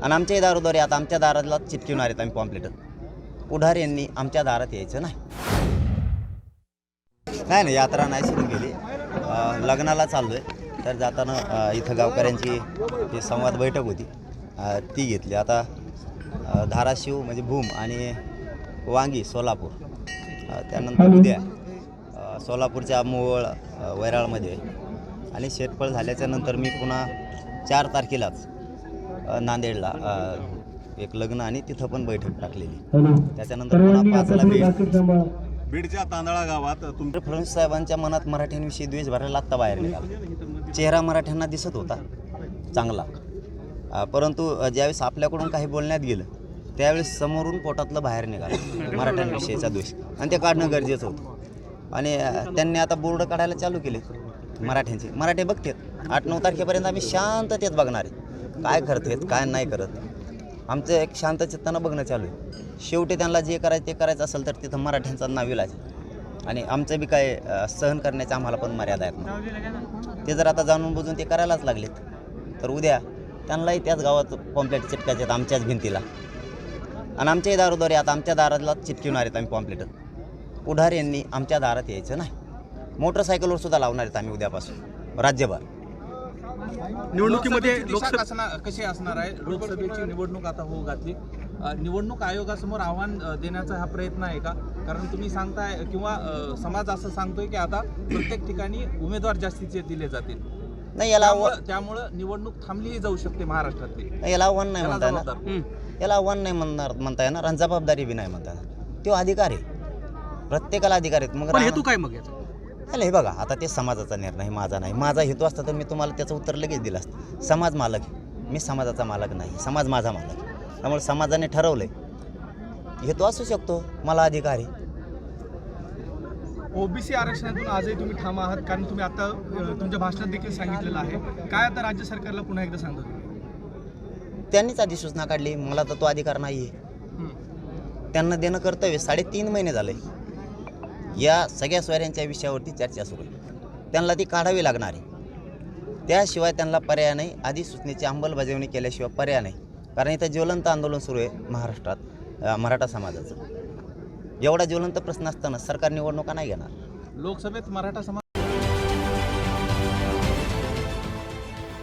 आणि आमच्याही दारोद्वारे आता आमच्या दाराला चिटकवणार आहेत आम्ही पॉम्पलेट. पुढारी यांनी आमच्या दारात यायचं नाही. नाही यात्रा नाही सुरू केली. लग्नाला चाललो आहे तर जाताना इथं गावकऱ्यांची जी संवाद बैठक होती ती घेतली. आता धाराशिव म्हणजे भूम आणि वांगी सोलापूर, त्यानंतर उद्या सोलापूरच्या मोहोळ वैराळमध्ये आणि शेतपळ झाल्याच्या नंतर मी पुन्हा 4 तारखेलाच नांदेडला एक लग्न आणि तिथं पण बैठक टाकलेली. त्याच्यानंतर पुन्हा 5ला बीडच्या तांदळा गावात फडणवीस साहेबांच्या मनात मराठ्यांविषयी द्वेष भरायला आत्ता बाहेर निघाला. चेहरा मराठ्यांना दिसत होता चांगला, परंतु ज्यावेळेस आपल्याकडून काही बोलण्यात गेलं त्यावेळेस समोरून पोटातलं बाहेर निघालं मराठ्यांविषयीचा द्वेष, आणि ते काढणं गरजेचं होतं. आणि त्यांनी आता बोर्ड काढायला चालू केले मराठ्यांचे. मराठे बघतात 8-9 तारखेपर्यंत आम्ही शांततेत बघणार आहे काय करतात काय नाही करत. आमचं एक शांत चित्तानं बघणं चालू आहे. शेवटी त्यांना जे करायचं ते करायचं असेल तर तिथं मराठ्यांचा नाविलाज आहे आणि आमचं बी काय सहन करण्याच्या आम्हाला पण मर्यादा आहेत. ते जर आता जाणून बुजून ते करायलाच लागलेत तर उद्या त्यांनाही त्याच गावात पॉम्पलेट चिटकायचे आहेत आमच्याच भिंतीला. आणि आमच्याही दारोद्वारे आता आमच्या दाराला चिटकवणार आहेत आम्ही पॉम्पलेट. पुढारी यांनी आमच्या दारात यायचं नाही. मोटरसायकलवर सुद्धा लावणार आहेत आम्ही उद्यापासून राज्यभर. निवडणुकीमध्ये लोकसभा कशी असणार आहे? लोकसभेची निवडणूक आता होऊ घातली. निवडणूक आयोगासमोर आव्हान देण्याचा हा प्रयत्न आहे का? कारण तुम्ही सांगताय किंवा समाज असं सांगतोय की आता प्रत्येक ठिकाणी उमेदवार जास्तीचे दिले जातील. नाही याला त्यामुळं निवडणूक थांबलीही जाऊ शकते महाराष्ट्रातली. याला आव्हान नाही म्हणता येणार. याला आव्हान नाही म्हणता येणार आणि जबाबदारी बी नाही म्हणता येणार. तो अधिकार आहे, प्रत्येकाला अधिकार आहेत. मग हेतू काय मग याचा? हे बघा आता ते समाजाचा निर्णय माझा नाही. माझा हेतू असता तर मी तुम्हाला त्याचं उत्तर लगेच दिलं असतं. समाज मालक आहे, मी समाजाचा मालक नाही. समाज माझा मालक. त्यामुळे समाजाने ठरवलंय हेतू असू शकतो, मला अधिकार आहे. ओबीसी आरक्षणातून आजही तुम्ही ठाम आहात, कारण तुम्ही आता तुमच्या भाषणात देखील सांगितलेलं आहे. काय आता राज्य सरकारला पुन्हा एकदा सांगतो? त्यांनीच अधिसूचना काढली, मला तर तो अधिकार नाही आहे. त्यांना देणं कर्तव्य. 3.5 महिने झाले या सगळ्या सोयऱ्यांच्या विषयावरती चर्चा सुरू आहे. त्यांना ती काढावी लागणार आहे. त्याशिवाय त्यांना पर्याय नाही. अधिसूचनेची अंमलबजावणी केल्याशिवाय पर्याय नाही. कारण इथं ज्वलंत आंदोलन सुरू आहे महाराष्ट्रात मराठा समाजाचं. एवढा ज्वलंत प्रश्न असताना सरकार निवडणुका नाही घेणार. लोकसभेत मराठा समाज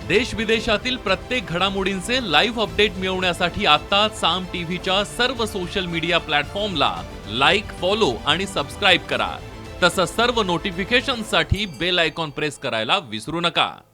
देश विदेशातील प्रत्येक घडामोडींचे लाईव्ह अपडेट मिळवण्यासाठी आता साम टीव्हीच्या सर्व सोशल मीडिया प्लॅटफॉर्मला लाईक, फॉलो आणि सबस्क्राईब करा. तसंच सर्व नोटिफिकेशनसाठी बेल आयकॉन प्रेस करायला विसरू नका.